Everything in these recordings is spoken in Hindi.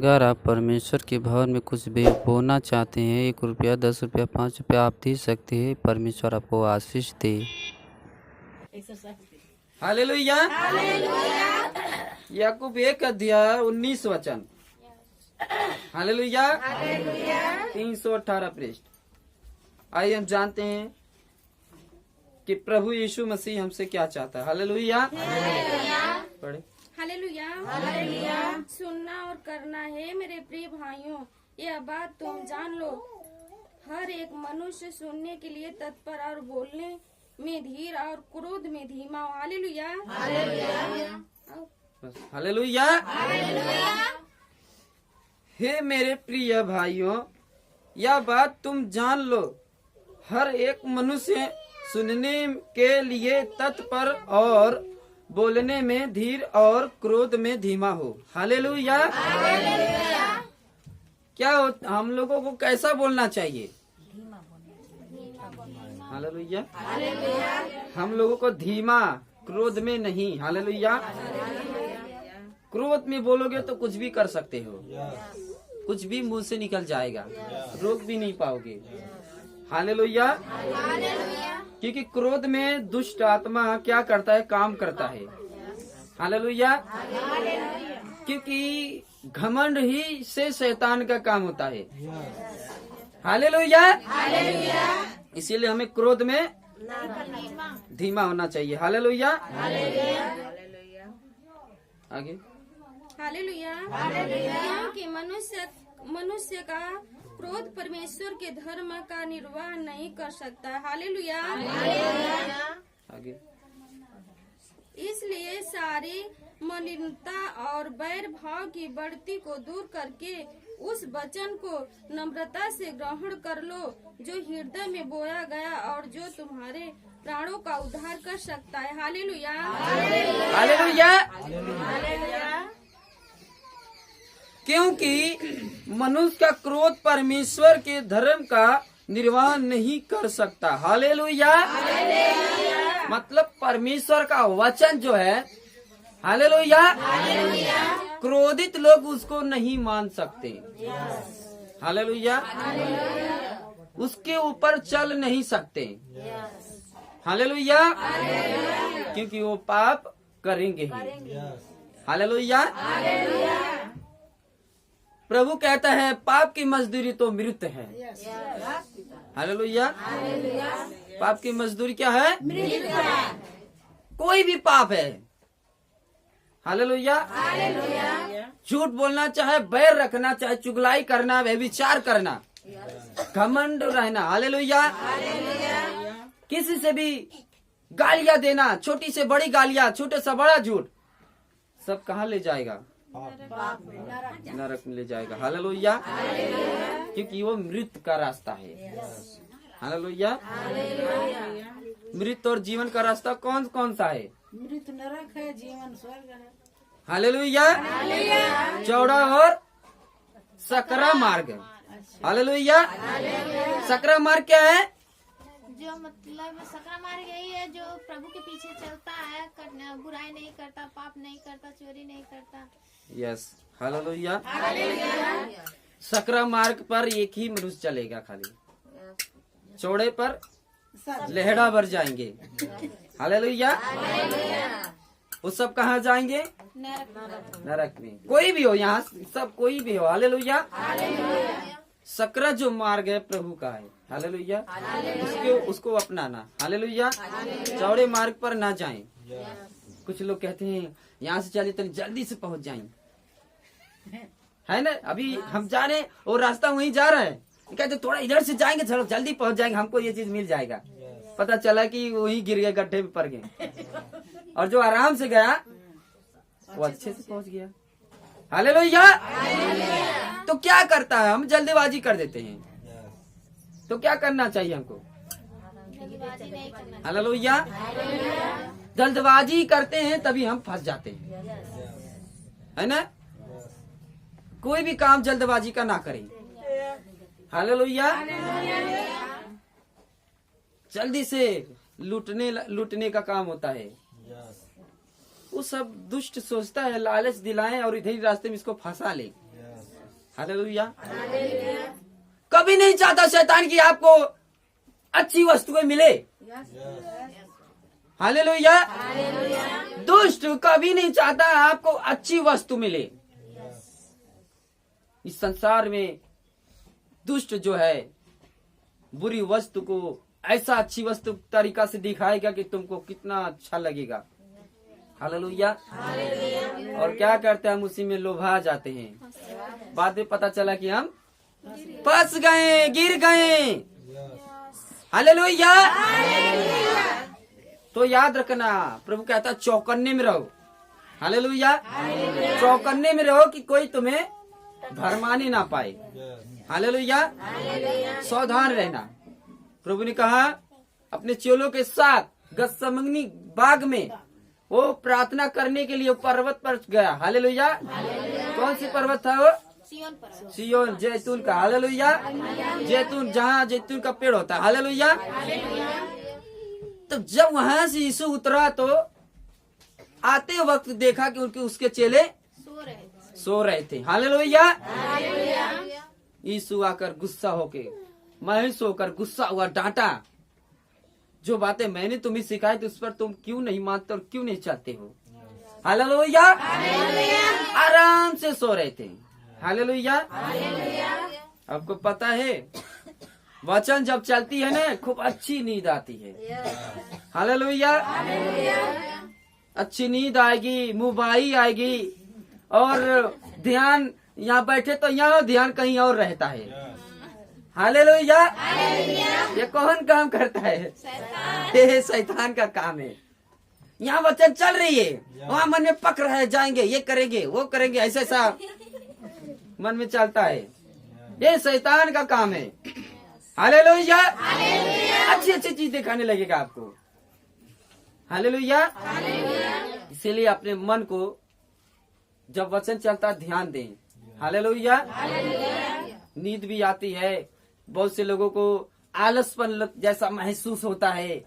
अगर आप परमेश्वर के भवन में कुछ बोना चाहते हैं, 1 रुपया, 10 रुपया, 5 रुपया आप दे सकते हैं। परमेश्वर आपको आशीष दे। हालेलुया। याकूब 1:19 हालेलुया। 318 पृष्ठ। आइए हम जानते हैं कि प्रभु यीशु मसीह हमसे क्या चाहता है। हालेलुया। पढ़े। हालेलुया। सुनना और करना है मेरे प्रिय भाइयों, यह बात तुम जान लो। हर एक मनुष्य सुनने के लिए तत्पर और बोलने में धीर और क्रोध में धीमा हो। हालेलुया। हालेलुया। हे मेरे प्रिय भाइयों, यह बात तुम जान लो। हर एक मनुष्य सुनने के लिए तत्पर और बोलने में धीर और क्रोध में धीमा हो। हालेलुया। क्या हम लोगों को कैसा बोलना चाहिए? हालेलुया। हम लोगों को धीमा, क्रोध में नहीं। हालेलुया। क्रोध में बोलोगे तो कुछ भी कर सकते हो, कुछ भी मुंह से निकल जाएगा, रोक भी नहीं पाओगे। हालेलुया। क्योंकि क्रोध में दुष्ट आत्मा क्या करता है? काम करता है। हालेलुया। क्योंकि घमंड ही से शैतान का काम होता है। हालेलुया। इसीलिए हमें क्रोध में धीमा होना चाहिए। हालेलुया। आगे। हालेलुया। क्योंकि मनुष्य का क्रोध परमेश्वर के धर्म का निर्वाह नहीं कर सकता। हालेलुया। आगे। इसलिए सारी मलिनता और बैर भाव की बढ़ती को दूर करके उस वचन को नम्रता से ग्रहण कर लो, जो हृदय में बोया गया और जो तुम्हारे प्राणों का उद्धार कर सकता है। हालेलुया। हालेलुया। क्योंकि मनुष्य का क्रोध परमेश्वर के धर्म का निर्वाह नहीं कर सकता। हालेलुया। मतलब परमेश्वर का वचन जो है, हालेलुया, क्रोधित लोग उसको नहीं मान सकते। हालेलुया। उसके ऊपर चल नहीं सकते। हालेलुया। क्योंकि वो पाप करेंगे ही। हालेलुया। प्रभु कहता है पाप की मजदूरी तो मृत्यु है। हालेलुया। पाप की मजदूरी क्या है? कोई भी पाप है। हालेलुया। झूठ बोलना, चाहे बैर रखना, चाहे चुगलाई करना, व्यभिचार करना, घमंड रहना। हालेलुया। किसी से भी गालियां देना, छोटी से बड़ी गालियां, छोटे से बड़ा झूठ, सब कहाँ ले जाएगा? नरक में ले जाएगा। हालेलुया। क्योंकि वो मृत्यु का रास्ता है। हालेलुया। मृत्यु और जीवन का रास्ता कौन कौन सा है? मृत्यु नरक है, जीवन स्वर्ग है। हालेलुया। चौड़ा और सकरा मार्ग। हालेलुया। सकरा मार्ग क्या है? जो मतलब सकरा मार्ग यही है जो प्रभु के पीछे चलता है, बुराई नहीं करता, पाप नहीं करता, चोरी नहीं करता। यस। हालेलुया। सकरा मार्ग पर एक ही मनुष्य चलेगा, खाली चौड़े पर लेहड़ा भर जाएंगे। हालेलुया। वो सब कहाँ जाएंगे? नरक में। कोई भी हो, यहाँ सब कोई भी हो। हालेलुया। सकरा जो मार्ग है प्रभु का है। हालेलुया। उसको अपनाना। हालेलुया। चौड़े मार्ग पर ना जाएं। कुछ लोग कहते हैं यहाँ से चले तो जल्दी से पहुंच जाएं, है ना? अभी हम जा रहे और रास्ता वहीं जा रहा है, कहते थोड़ा इधर से जाएंगे, चलो जल्दी पहुंच जाएंगे, हमको ये चीज मिल जाएगा। पता चला कि वहीं गिर गए, गड्ढे में पड़ गए। और जो आराम से गया वो अच्छे से पहुंच गया। हालेलुया। तो क्या करता है? हम जल्दबाजी कर देते हैं। तो क्या करना चाहिए हमको? हालेलुया। जल्दबाजी करते हैं तभी हम फंस जाते हैं, है ना? कोई भी काम जल्दबाजी का ना करें। हालेलुया। जल्दी से लूटने का काम होता है। वो सब दुष्ट सोचता है लालच दिलाएं और इधर ही रास्ते में इसको फंसा ले। हालेलुया। कभी नहीं चाहता शैतान की आपको अच्छी वस्तुएं मिले। हालेलुया। दुष्ट कभी नहीं चाहता आपको अच्छी वस्तु मिले। इस संसार में दुष्ट जो है बुरी वस्तु को ऐसा अच्छी वस्तु तरीका से दिखाएगा कि तुमको कितना अच्छा लगेगा। हालेलुया। और क्या करते हैं हम उसी में लोभा जाते हैं। बाद में पता चला कि हम फंस गए, गिर गए। हालेलुया। तो याद रखना, प्रभु कहता है चौकन्ने में रहो। हालेलुया। चौकन्ने में रहो कि कोई तुम्हें भरमाने ना पाए। हालेलुया। सावधान रहना। प्रभु ने कहा अपने चेलों के साथ गत्समनी बाग में वो प्रार्थना करने के लिए पर्वत पर गया। हालेलुया। कौन सी पर्वत था वो? सियोन, जैतून का। हालेलुया। जैतून, जहाँ जैतून का पेड़ होता है। हालेलुया। तो जब वहां से यीशु उतरा तो आते वक्त देखा कि उनके उसके चेले सो रहे थे। हालेलुया। यीशु आकर गुस्सा होके, मायूस होकर गुस्सा हुआ, डांटा। जो बातें मैंने तुम्हें सिखाई थी उस पर तुम क्यों नहीं मानते और क्यों नहीं चाहते हो। हालेलुया। आराम से सो रहे थे। हालेलुया। आपको पता है वचन जब चलती है ना खूब अच्छी नींद आती है। हालेलुया। अच्छी नींद आएगी, मुबाई आएगी और ध्यान यहाँ बैठे तो यहाँ ध्यान कहीं और रहता है। हालेलुया। ये कौन काम करता है? ये शैतान का काम है। यहाँ वचन चल रही है, वहाँ मन में पक रहा है, जाएंगे, ये करेंगे, वो करेंगे, ऐसा ऐसा मन में चलता है। ये शैतान का काम है। हालेलुया। अच्छी अच्छी चीज दिखाने लगेगा आपको। हालेलुया। इसीलिए अपने मन को जब वचन चलता ध्यान दें। हालेलुया। नींद भी आती है, बहुत से लोगों को आलसपन जैसा महसूस होता है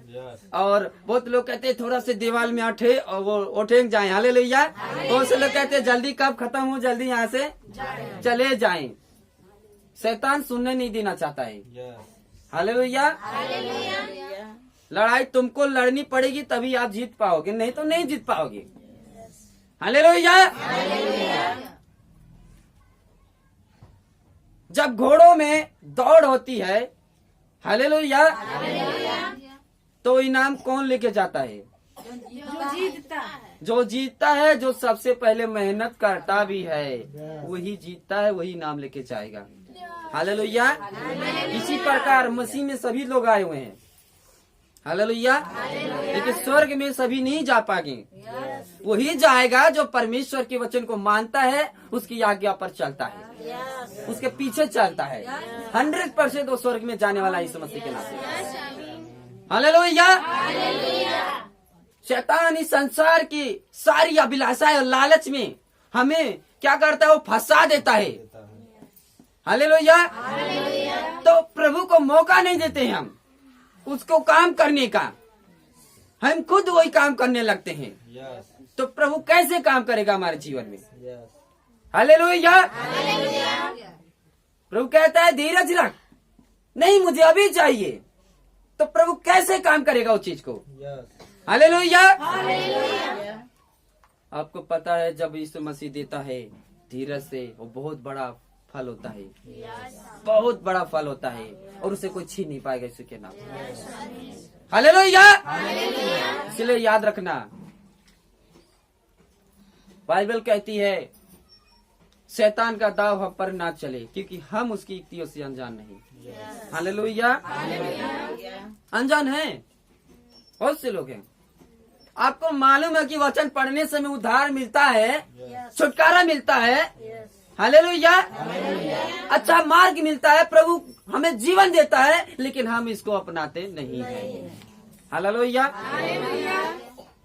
और बहुत लोग कहते हैं थोड़ा से दीवार में उठे और वो उठेंगे जाए। हालेलुया। बहुत से लोग कहते हैं जल्दी कब खत्म हो, जल्दी यहाँ से चले जाएं। शैतान सुनने नहीं देना चाहता है। हालेलुया। लड़ाई तुमको लड़नी पड़ेगी तभी आप जीत पाओगे, नहीं तो नहीं जीत पाओगे। हालेलुया। जब घोड़ों में दौड़ होती है, हालेलुया, तो इनाम कौन लेके जाता है? जो जीतता है, जो सबसे पहले मेहनत करता भी है, वही जीतता है, वही इनाम लेके जाएगा। हालेलुया। इसी प्रकार मसीह में सभी लोग आए हुए हैं। हालेलुया। लेकिन स्वर्ग में सभी नहीं जा पाएंगे। वही जाएगा जो परमेश्वर के वचन को मानता है, उसकी आज्ञा पर चलता है, उसके पीछे चलता है। 100% वो स्वर्ग में जाने वाला इस मसीह के नाम से। हालेलुया। शैतान इस संसार की सारी अभिलाषाएं और लालच में हमें क्या करता है? वो फंसा देता है। हालेलुया। तो प्रभु को मौका नहीं देते हैं हम उसको काम करने का, हम खुद वही काम करने लगते हैं। तो प्रभु कैसे काम करेगा हमारे जीवन में? हालेलुया। प्रभु कहता है धीरज रख, नहीं मुझे अभी चाहिए। तो प्रभु कैसे काम करेगा उस चीज को? हालेलुया। आपको पता है जब यीशु मसीह देता है धीरज से, वो बहुत बड़ा फल होता है, बहुत बड़ा फल होता है और उसे कोई छीन नहीं पाएगा यीशु के नाम। हालेलुया। इसलिए याद रखना, बाइबल कहती है शैतान का दाव हम पर ना चले, क्योंकि हम उसकी युक्तियों से अनजान नहीं। हालेलुया। अनजान है, बहुत से लोग हैं। आपको मालूम है कि वचन पढ़ने से हमें उद्धार मिलता है, छुटकारा मिलता है। हालेलुया। अच्छा मार्ग मिलता है, प्रभु हमें जीवन देता है, लेकिन हम इसको अपनाते नहीं हैं। हालेलुया।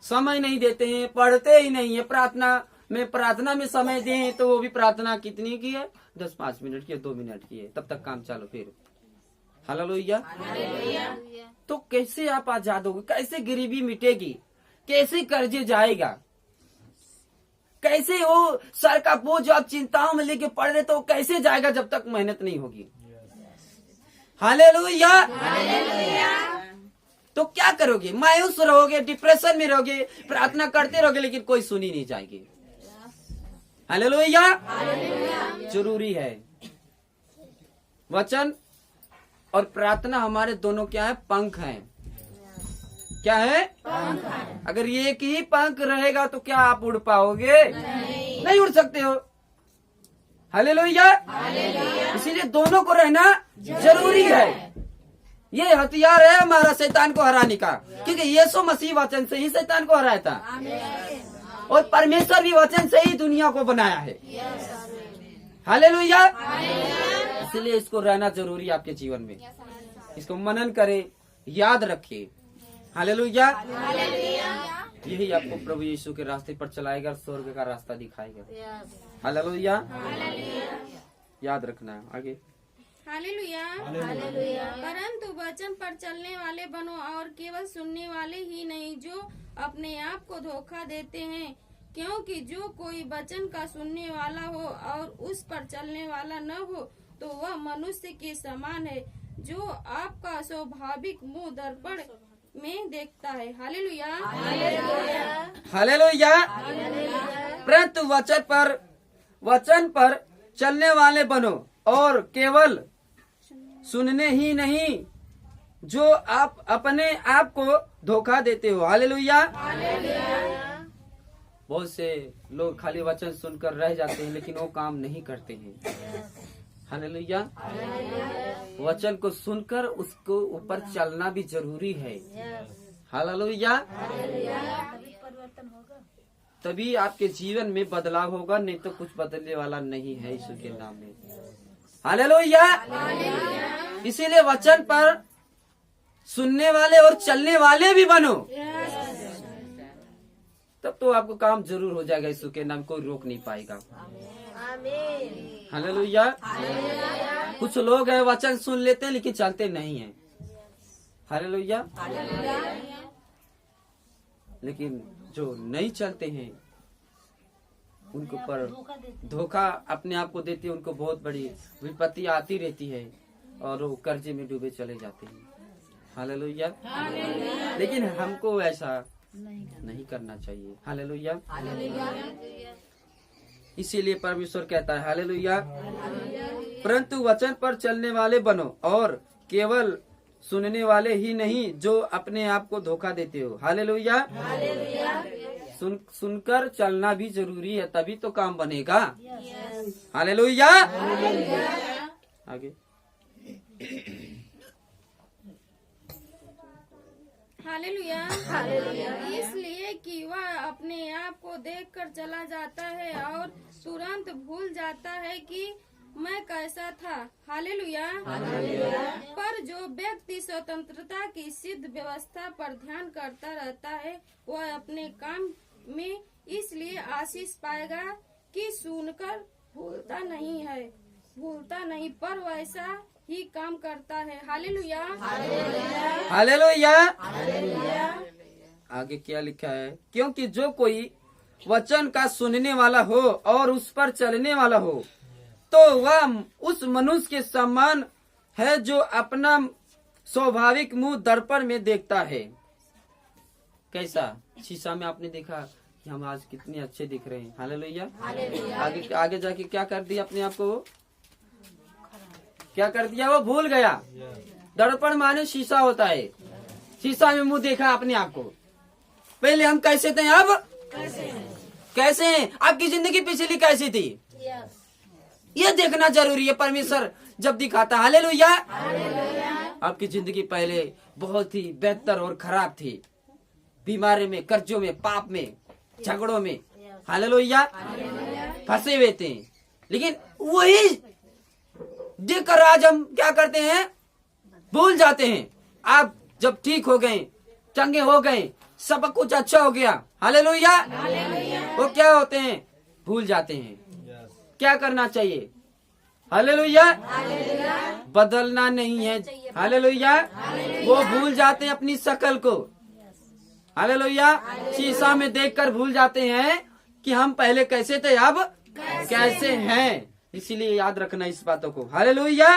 समय नहीं देते हैं, पढ़ते ही नहीं है। प्रार्थना में समय दें तो वो भी प्रार्थना कितनी की है? 10-5 मिनट की है, 2 मिनट की है, तब तक काम चालू फिर। हालेलुया। तो कैसे आप आजाद होगे? कैसे गरीबी मिटेगी? कैसे कर्जे जाएगा? कैसे वो सर का बोझ आप चिंताओं में लेके पड़ रहे तो कैसे जाएगा जब तक मेहनत नहीं होगी। हालेलुया। तो क्या करोगे, मायूस रहोगे, डिप्रेशन में रहोगे, प्रार्थना करते रहोगे लेकिन कोई सुनी नहीं जाएगी। हालेलुया। जरूरी है वचन और प्रार्थना हमारे दोनों क्या है, पंख हैं। क्या है, पंख है। अगर ये एक ही पंख रहेगा तो क्या आप उड़ पाओगे? नहीं उड़ सकते हो। हालेलुया। इसीलिए दोनों को रहना जरूरी है। ये हथियार है हमारा शैतान को हराने का, क्योंकि यीशु मसीह वचन से ही शैतान को हराया था और परमेश्वर भी वचन से ही दुनिया को बनाया है। हालेलुया। इसलिए इसको रहना जरूरी है आपके जीवन में। इसको मनन करे, याद रखिए। हालेलुया। यही आपको प्रभु यीशु के रास्ते पर चलाएगा, स्वर्ग का रास्ता दिखाएगा। हालेलुया। याद रखना है। आगे हालेलुया। परंतु वचन पर चलने वाले बनो और केवल सुनने वाले ही नहीं जो अपने आप को धोखा देते हैं, क्योंकि जो कोई वचन का सुनने वाला हो और उस पर चलने वाला न हो तो वह मनुष्य के समान है जो आपका स्वाभाविक मुंह दर्पण में देखता है। हालेलुया। हालेलुया। परंतु वचन पर चलने वाले बनो और केवल सुनने ही नहीं जो आप अपने आप को धोखा देते हो। हालेलुया। बहुत से लोग खाली वचन सुनकर रह जाते हैं लेकिन वो काम नहीं करते हैं। हालेलुया। वचन को सुनकर उसको ऊपर चलना भी जरूरी है। हालेलुया। तभी आपके जीवन में बदलाव होगा, नहीं तो कुछ बदलने वाला नहीं है यीशु के नाम में। हालेलुया। इसीलिए वचन पर सुनने वाले और चलने वाले भी बनो, तब तो आपको काम जरूर हो जाएगा। यीशु के नाम कोई रोक नहीं पाएगा। हालेलुया। कुछ लोग हैं वचन सुन लेते हैं लेकिन चलते नहीं हैं। हालेलुया। लेकिन जो नहीं चलते हैं उनको पर धोखा अपने आप को देते हैं, उनको बहुत बड़ी विपत्ति आती रहती है और वो कर्जे में डूबे चले जाते हैं। हालेलुया। लेकिन हमको ऐसा नहीं करना चाहिए। हालेलुया। इसीलिए परमेश्वर कहता है हालेलुया, परंतु वचन पर चलने वाले बनो और केवल सुनने वाले ही नहीं जो अपने आप को धोखा देते हो। हालेलुया। सुनकर चलना भी जरूरी है, तभी तो काम बनेगा। हालेलुया। आगे हालेलुया। इसलिए कि वह अपने आप को देखकर चला जाता है और तुरंत भूल जाता है कि मैं कैसा था। हालेलुया। पर जो व्यक्ति स्वतंत्रता की सिद्ध व्यवस्था पर ध्यान करता रहता है वह अपने काम में इसलिए आशीष पाएगा कि सुनकर भूलता नहीं पर वैसा ही काम करता है। हालेलुया। हालेलुया। आगे क्या लिखा है, क्योंकि जो कोई वचन का सुनने वाला हो और उस पर चलने वाला हो तो वह उस मनुष्य के समान है जो अपना स्वाभाविक मुंह दर्पण में देखता है। कैसा? शीशा में आपने देखा कि हम आज कितने अच्छे दिख रहे हैं। हालेलुया। आगे जाके क्या कर दिया अपने आप को, वो क्या कर दिया, वो भूल गया। दर्पण माने शीशा होता है। शीशा में मुंह देखा अपने आप को। पहले हम कैसे थे, अब कैसे हैं? आपकी जिंदगी पिछली कैसी थी, ये देखना जरूरी है। परमेश्वर जब दिखाता, हालेलुया। आपकी जिंदगी पहले बहुत ही बेहतर और खराब थी, बीमारी में, कर्जों में, पाप में, झगड़ों में, हालेलुया, फंसे हुए थे। लेकिन वही देखकर आज हम क्या करते हैं, भूल जाते हैं। आप जब ठीक हो गए, चंगे हो गए, सब कुछ अच्छा हो गया, हालेलुया, वो क्या होते हैं, भूल जाते हैं। क्या करना चाहिए, हालेलुया, बदलना नहीं है, हालेलुया। वो भूल जाते हैं अपनी शकल को, हालेलुया। शीशा में देखकर भूल जाते हैं कि हम पहले कैसे थे अब कैसे हैं। इसीलिए याद रखना इस बातों को। हालेलुया,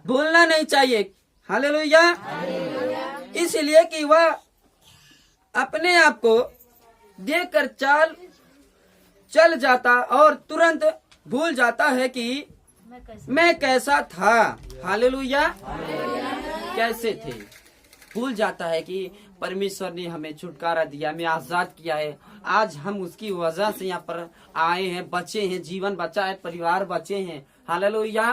भूलना नहीं चाहिए। हालेलुया, इसलिए कि वह अपने आप को देखकर चल जाता और तुरंत भूल जाता है कि मैं कैसा था। हालेलुया, कैसे थे, भूल जाता है कि परमेश्वर ने हमें छुटकारा दिया, हमें आजाद किया है। आज हम उसकी वजह से यहाँ पर आए हैं, बचे हैं, जीवन बचा है, परिवार बचे हैं। हालेलुया,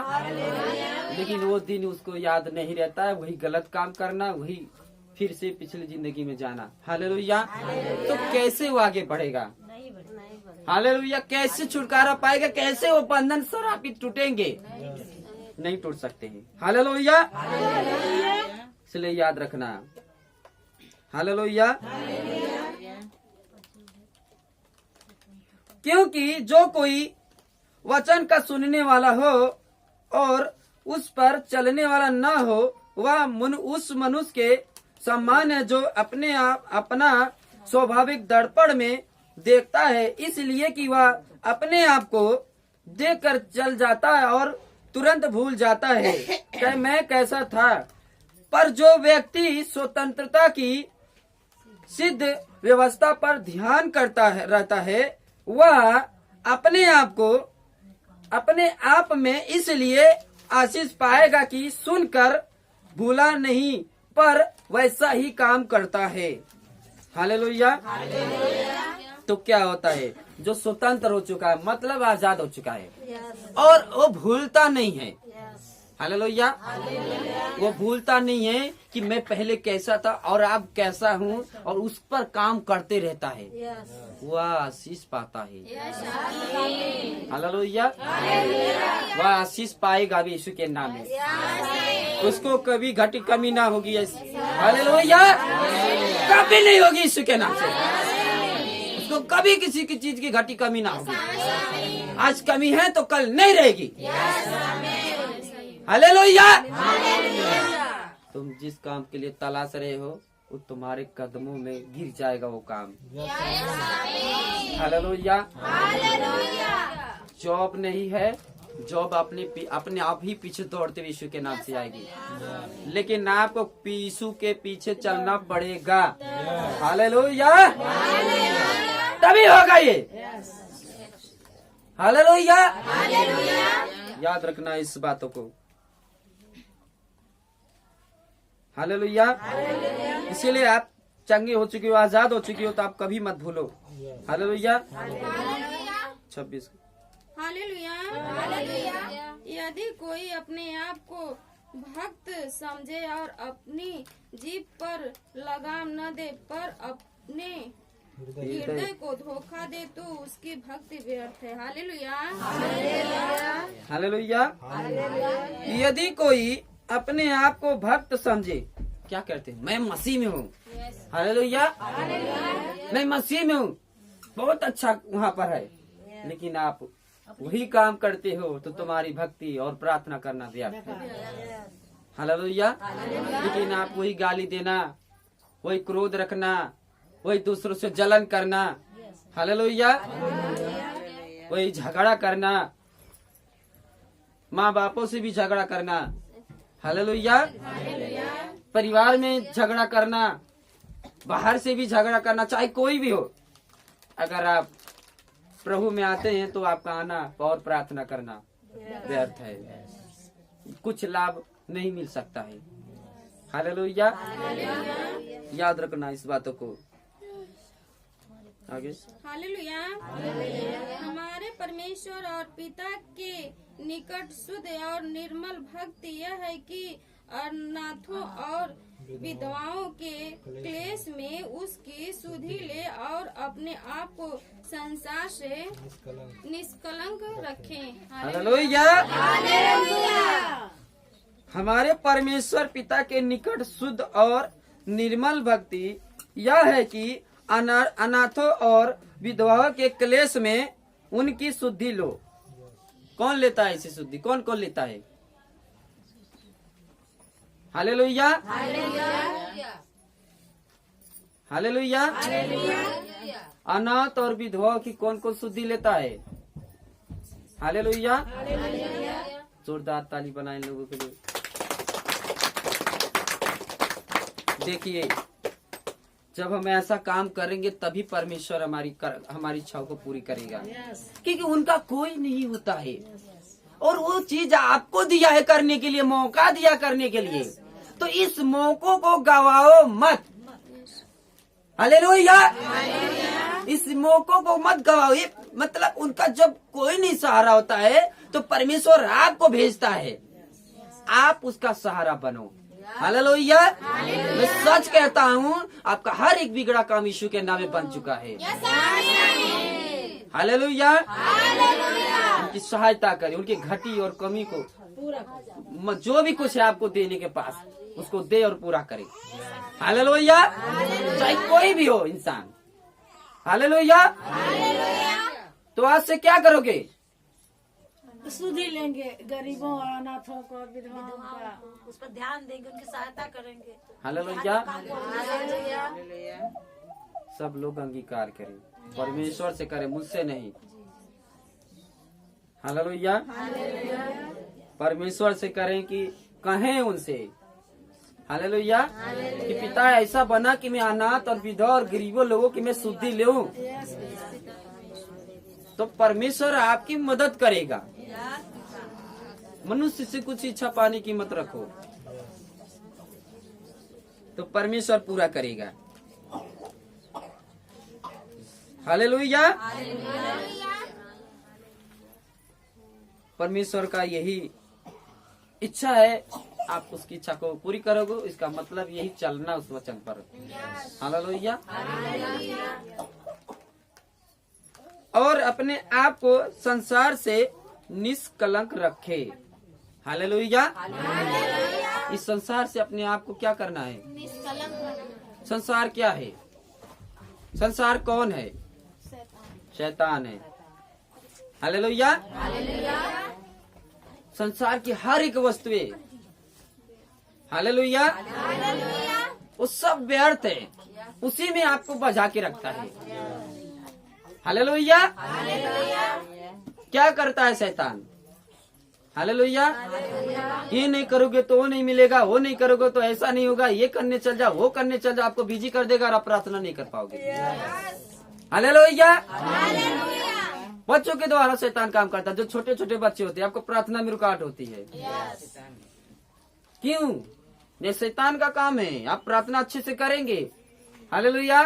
लेकिन वो दिन उसको याद नहीं रहता है, वही गलत काम करना, वही फिर से पिछली जिंदगी में जाना। हालेलुया, तो कैसे वो आगे बढ़ेगा। हालेलुया, कैसे छुटकारा पाएगा, कैसे वो बंधन सरापित टूटेंगे, नहीं टूट सकते हैं। हालेलुया, इसलिए याद रखना। हालेलुया, क्योंकि जो कोई वचन का सुनने वाला हो और उस पर चलने वाला न हो, वह उस मनुष्य के समान है जो अपने आप अपना स्वाभाविक दर्पण में देखता है, इसलिए कि वह अपने आप को देखकर चल जाता है और तुरंत भूल जाता है कि मैं कैसा था। पर जो व्यक्ति स्वतंत्रता की सिद्ध व्यवस्था पर ध्यान रहता है, वह अपने आप को अपने आप में इसलिए आशीष पाएगा कि सुनकर भूला नहीं, पर वैसा ही काम करता है। हालेलुया, तो क्या होता है, जो स्वतंत्र हो चुका है, मतलब आजाद हो चुका है, और वो भूलता नहीं है। हालेलुया, वो भूलता नहीं है कि मैं पहले कैसा था और अब कैसा हूँ, और उस पर काम करते रहता है, वह आशीष पाता है। हालेलुया, वह आशीष पाएगा भी यीशु के नाम में। उसको कभी घटी कमी ना होगी। हालेलुया, कभी नहीं होगी यीशु के नाम से। उसको कभी किसी की चीज की घटी कमी ना होगी। आज कमी है तो कल नहीं रहेगी। हालेलुया, तुम जिस काम के लिए तलाश रहे हो, वो तुम्हारे कदमों में गिर जाएगा वो काम। हालेलुया, जॉब नहीं है, जॉब अपने आप ही पीछे दौड़ते हुए यीशु के नाम से आएगी, लेकिन आपको यीशु के पीछे चलना पड़ेगा। हालेलुया, तभी होगा ये। हालेलुया, याद रखना इस बातों को। हालेलुया, इसीलिए आप चंगे हो चुके हो, आजाद हो चुके हो, तो आप कभी मत भूलो। हालेलुया, 26। हालेलुया, यदि कोई अपने आप को भक्त समझे और अपनी जीभ पर लगाम न दे, पर अपने हृदय को धोखा दे, तो उसकी भक्ति व्यर्थ है। हालेलुया, हालेलुया, यदि कोई अपने आप को भक्त समझे, क्या कहते हैं, मैं मसीह में हूँ। हालेलुया, मैं मसीह में हूँ, बहुत अच्छा वहाँ पर है, लेकिन आप वही काम करते हो, तो तुम्हारी भक्ति और प्रार्थना करना व्यर्थ है। हालेलुया, लेकिन आप वही गाली देना, वही क्रोध रखना, वही दूसरों से जलन करना, हालेलुया, वही झगड़ा करना, माँ बापों से भी झगड़ा करना, हालेलुया, परिवार में झगड़ा करना, बाहर से भी झगड़ा करना, चाहे कोई भी हो, अगर आप प्रभु में आते हैं तो आपका आना और प्रार्थना करना व्यर्थ है, कुछ लाभ नहीं मिल सकता है। हालेलुया, याद रखना इस बातों को। आगे, हालेलुया, हमारे परमेश्वर और पिता के निकट शुद्ध और निर्मल भक्ति यह है कि अनाथों और विधवाओं के क्लेश में उसकी सुधि ले और अपने आप को संसार से निष्कलंक रखें। हालेलुया, हमारे परमेश्वर पिता के निकट शुद्ध और निर्मल भक्ति यह है कि अनाथों और विधवाओं के क्लेश में उनकी शुद्धि लो। कौन लेता है इसे शुद्धि, कौन कौन लेता है? हालेलुया, हालेलुया, अनाथ और विधवा की कौन कौन शुद्धि लेता है? हालेलुया। जोरदार ताली बनाए लोगों के लिए। देखिए, जब हम ऐसा काम करेंगे तभी परमेश्वर हमारी इच्छाओं को पूरी करेगा, क्योंकि उनका कोई नहीं होता है और वो चीज आपको दिया है करने के लिए, मौका दिया करने के लिए, तो इस मौकों को गवाओ मत। हालेलुया। इस मौकों को मत गवाओ। ये मतलब उनका जब कोई नहीं सहारा होता है तो परमेश्वर आपको भेजता है, आप उसका सहारा बनो। हालेलुया। मैं सच कहता हूँ, आपका हर एक बिगड़ा काम यीशु के नाम में बन चुका है। हालेलुया। उनकी सहायता करें, उनकी घटी और कमी को, जो भी कुछ है आपको देने के पास, उसको दे और पूरा करे। हालेलुया। चाहे कोई भी हो इंसान। हालेलुया। तो आज से क्या करोगे? सुधि लेंगे गरीबों और अनाथों को, विधवाओं का, उस पर ध्यान देंगे, उनकी सहायता करेंगे। हालेलुया। सब लोग अंगीकार करें, परमेश्वर से करें, मुझसे नहीं। हालेलुया। परमेश्वर से करें कि कहें उनसे। हालेलुया। कि पिता ऐसा बना कि मैं अनाथ और विधवा और गरीबों लोगों की मैं शुद्धि लूं, तो परमेश्वर आपकी मदद करेगा। मनुष्य से कुछ इच्छा पाने की मत रखो, तो परमेश्वर पूरा करेगा। हालेलुया। परमेश्वर का यही इच्छा है, आप उसकी इच्छा को पूरी करोगे, इसका मतलब यही चलना उस वचन पर। हालेलुया। और अपने आप को संसार से निष्कलंक रखे। हालेलुया। इस संसार से अपने आप को क्या करना है? संसार क्या है? संसार कौन है? शैतान है। हालेलुया। संसार की हर एक वस्तुएं, हालेलुया, वो सब व्यर्थ है, उसी में आपको बजा के रखता है। हालेलुया। क्या करता है शैतान? हालेलुया। ये नहीं करोगे तो वो नहीं मिलेगा, वो नहीं करोगे तो ऐसा नहीं होगा, ये करने चल जाओ, वो करने चल जाओ, आपको बिजी कर देगा और आप प्रार्थना नहीं कर पाओगे। हालेलुया। बच्चों के द्वारा शैतान काम करता है। जो छोटे छोटे बच्चे होते हैं, आपको प्रार्थना में रुकावट होती है। क्यों? ये शैतान का काम है। आप प्रार्थना अच्छे से करेंगे, हालेलुया,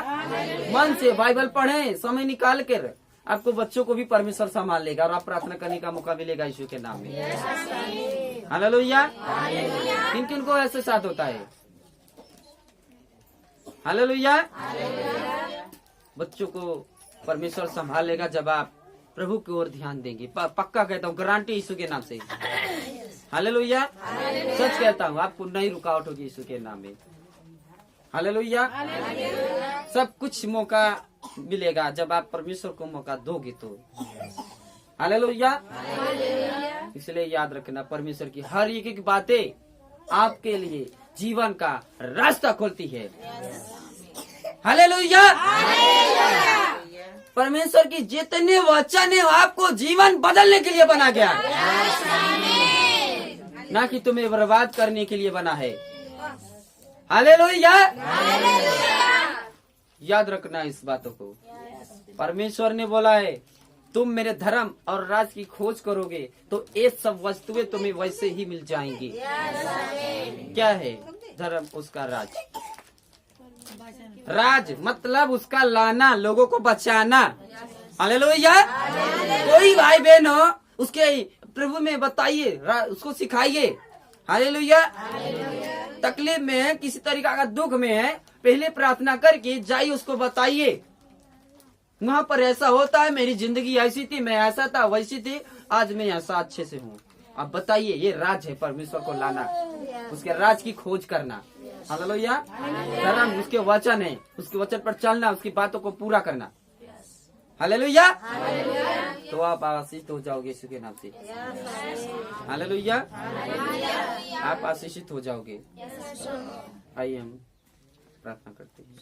मन से बाइबल पढ़ें, समय निकाल कर, आपको बच्चों को भी परमेश्वर संभाल लेगा और आप प्रार्थना करने का मौका मिलेगा यीशु के नाम में। हालेलुया। किन किन को ऐसे साथ होता है? हालेलुया। बच्चों को परमेश्वर संभाल लेगा जब आप प्रभु की ओर ध्यान देंगे। पक्का कहता हूँ, गारंटी यीशु के नाम से। हालेलुया। सच कहता हूँ, आपको नहीं रुकावट होगी यीशु के नाम में। हालेलुया। सब कुछ मौका मिलेगा जब आप परमेश्वर को मौका दोगे तो। हालेलुया। इसलिए याद रखना, परमेश्वर की हर एक बातें आपके लिए जीवन का रास्ता खोलती है। हालेलुया। परमेश्वर की जितने वचन है आपको जीवन बदलने के लिए बना गया, ना कि तुम्हें बर्बाद करने के लिए बना है। हालेलुया। याद रखना इस बातों को। परमेश्वर ने बोला है, तुम मेरे धर्म और राज की खोज करोगे तो ये सब वस्तुएं तुम्हें वैसे ही मिल जाएंगी। क्या है धर्म? उसका राज। राज मतलब उसका लाना, लोगों को बचाना। हालेलुया। कोई भाई बहन हो, उसके प्रभु में बताइए, उसको सिखाइए। हालेलुया। तकलीफ में है, किसी तरीका का दुख में है, पहले प्रार्थना करके जाइए, उसको बताइए, वहाँ पर ऐसा होता है, मेरी जिंदगी ऐसी थी, मैं ऐसा था, वैसी थी, आज मैं ऐसा अच्छे से हूँ। आप बताइए, ये राज है परमेश्वर को लाना, उसके राज की खोज करना। हालेलुया। धर्म उसके वचन है, उसके वचन पर चलना, उसकी बातों को पूरा करना। हालेलुया। तो आप आशीषित हो जाओगे यीशु के नाम से। हालेलुया। आप आशीषित हो जाओगे। आइए हम प्रार्थना करते हैं।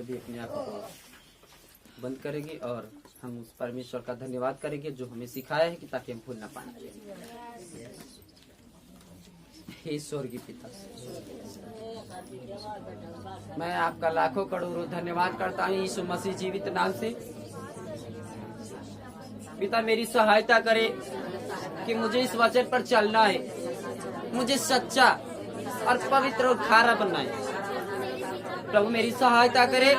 सभी अपनी आंखों को बंद करेंगे और हम उस परमेश्वर का धन्यवाद करेंगे जो हमें सिखाया है कि ताकि हम भूल ना पाए। हे स्वर्गीय पिता, मैं आपका लाखों करोड़ों धन्यवाद करता हूँ यीशु मसीह जीवित नाम से। पिता मेरी सहायता करे कि मुझे इस वचन पर चलना है, मुझे सच्चा और पवित्र और खारा बनना है। प्रभु मेरी सहायता करे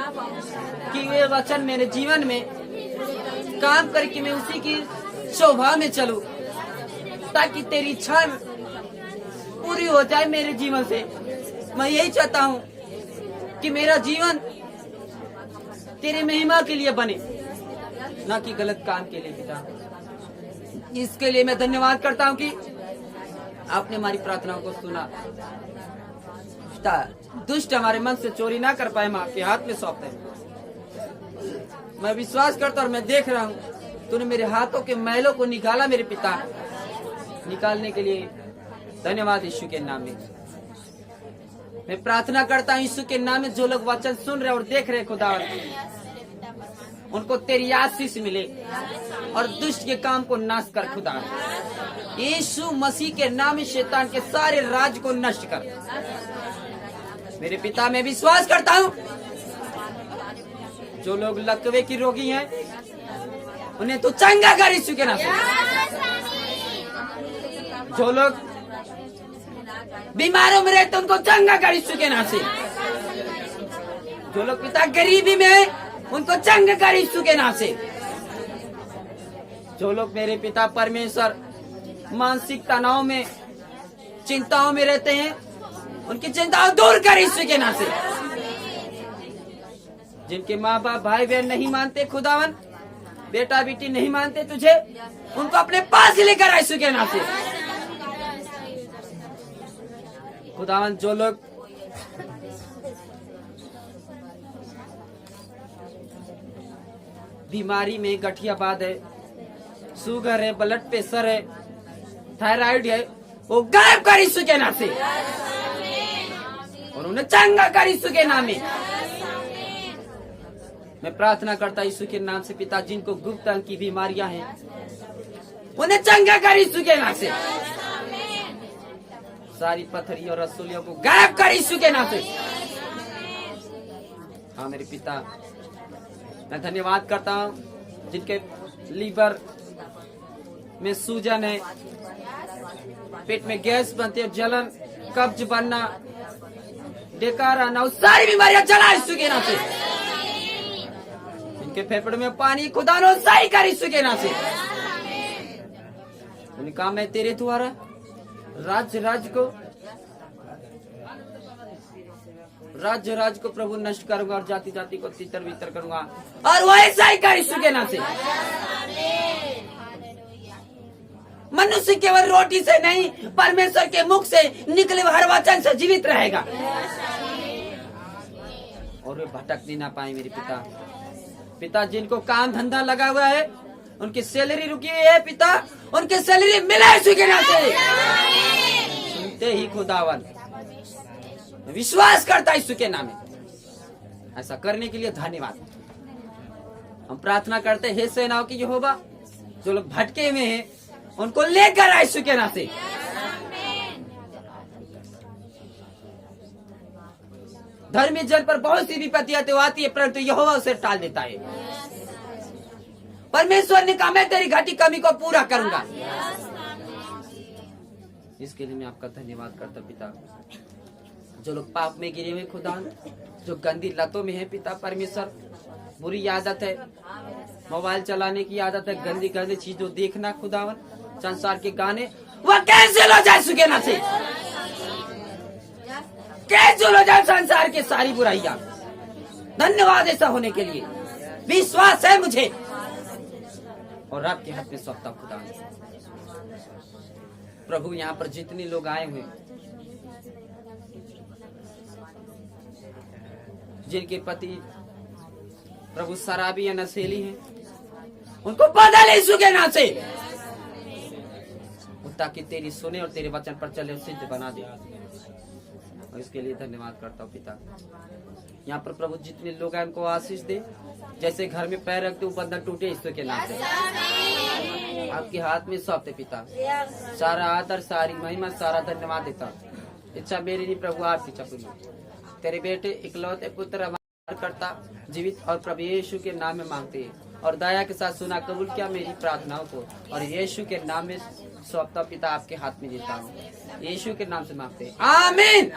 कि ये वचन मेरे जीवन में काम करे कि मैं उसी की शोभा में चलूं, ताकि तेरी इच्छा पूरी हो जाए मेरे जीवन से। मैं यही चाहता हूँ कि मेरा जीवन तेरी महिमा के लिए बने, ना कि गलत काम के लिए। पिता इसके लिए मैं धन्यवाद करता हूँ कि आपने हमारी प्रार्थनाओं को सुना। पिता दुष्ट हमारे मन से चोरी ना कर पाए, हम आपके हाथ में सौंपते हैं। मैं विश्वास करता और मैं देख रहा हूँ तूने मेरे हाथों के मैलों को निकाला मेरे पिता। निकालने के लिए धन्यवाद यीशु के नाम में। मैं प्रार्थना करता हूँ यीशु के नाम में जो लोग वचन सुन रहे और देख रहे खुदा, उनको तेरी आशीष मिले और दुष्ट के काम को नाश कर खुदा। यीशु मसीह के नाम में शैतान के सारे राज को नष्ट कर मेरे पिता। मैं विश्वास करता हूँ जो लोग लकवे की रोगी हैं उन्हें तो चंगा कर यीशु के नाम से। जो लोग बीमारों में रहते उनको चंगा कर यीशु के नाम से। जो लोग पिता गरीबी में है उनको चंगा कर यीशु के नाम से। जो लोग मेरे पिता परमेश्वर मानसिक तनाव में चिंताओं में रहते हैं उनकी चिंताओं दूर कर यीशु के नाम से। जिनके माँ बाप भाई बहन नहीं मानते खुदावन, बेटा बेटी नहीं मानते तुझे, उनको अपने पास लेकर यीशु के नाम से। खुदावन जो लोग बीमारी में गठियाबाद है, शुगर है, ब्लड प्रेशर है, थायराइड है, वो गायब कर यीशु के नाम से और उन्हें चंगा कर यीशु के नाम में। मैं प्रार्थना करता यीशु के नाम से पिता जिनको गुप्त अंग की बीमारियां हैं उन्हें चंगा कर यीशु के नाम से। सारी पत्थरी और रसूलियों को गायब कर यीशु के नाम से। हाँ मेरे पिता मैं धन्यवाद करता हूँ जिनके लीवर में सूजन है, पेट में गैस बनती है, जलन, कब्ज बनना, बेकार आना, उस सारी बीमारियां चला यीशु के नाम से। इनके फेफड़े में पानी खुदा ने सही कर यीशु के नाम से। उन्होंने कहा मैं तेरे द्वारा राज्य को प्रभु नष्ट करूंगा और जाति जाति को तितर बितर करूंगा और वो ऐसा ही कर यीशु के नाम से। मनुष्य केवल रोटी से नहीं परमेश्वर के मुख से निकले हर वचन से जीवित रहेगा और वे भटक ना पाए मेरे पिता। जिनको काम धंधा लगा हुआ है उनकी सैलरी रुकी हुई है पिता, उनकी सैलरी मिले यीशु के नाम से। सुनते ही खुदावन विश्वास करता यीशु के नाम में। ऐसा करने के लिए धन्यवाद। हम प्रार्थना करते हे सेनाओं की यहोवा, जो लोग भटके हुए हैं उनको लेकर यीशु के नाम से। धर्मी जन पर बहुत सी विपत्तियां तो आती है परंतु यहोवा उसे टाल देता है। परमेश्वर ने कहा मैं तेरी घटी कमी को पूरा करूंगा। इसके लिए मैं आपका धन्यवाद करता पिता। जो लोग पाप में गिरे हुए खुदा, जो गंदी लतों में है पिता परमेश्वर, बुरी आदत है, मोबाइल चलाने की आदत है, गंदी गंदी चीजों देखना खुदावन, संसार के गाने, वह कैंसिल हो जाए यीशु के नाम से। कैंसिल हो जाए संसार के सारी बुराइयां। धन्यवाद ऐसा होने के लिए। विश्वास है मुझे और आपके हाथ में सौंपता खुदा। प्रभु यहाँ पर जितने लोग आए हुए जिनके पति प्रभु शराबी या नशेली हैं, उनको बदल यीशु के नाम से, ताकि तेरी सुने और तेरे वचन पर चले और सिद्ध बना दे। और इसके लिए धन्यवाद करता हूँ पिता। यहाँ पर प्रभु जितने लोग हैं उनको आशीष दे। जैसे घर में पैर रखते वो बंधन टूटे ईश्वर के नाम से। आपके हाथ में सौंपते पिता, सारा आदर, सारी महिमा, सारा धन्यवाद देता। इच्छा मेरी नहीं प्रभु आपकी इच्छा पूरी। तेरे बेटे इकलौते पुत्र हमारा करता जीवित और प्रभु यीशु के नाम में मांगते हैं और दया के साथ सुना कबूल किया मेरी प्रार्थनाओं को और यीशु के नाम में सौंपता पिता आपके हाथ में देता हूँ। यीशु के नाम से मांगते हैं, आमीन,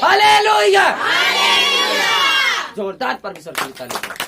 हालेलुया। जोरदार परमेश्वर की तारीफ।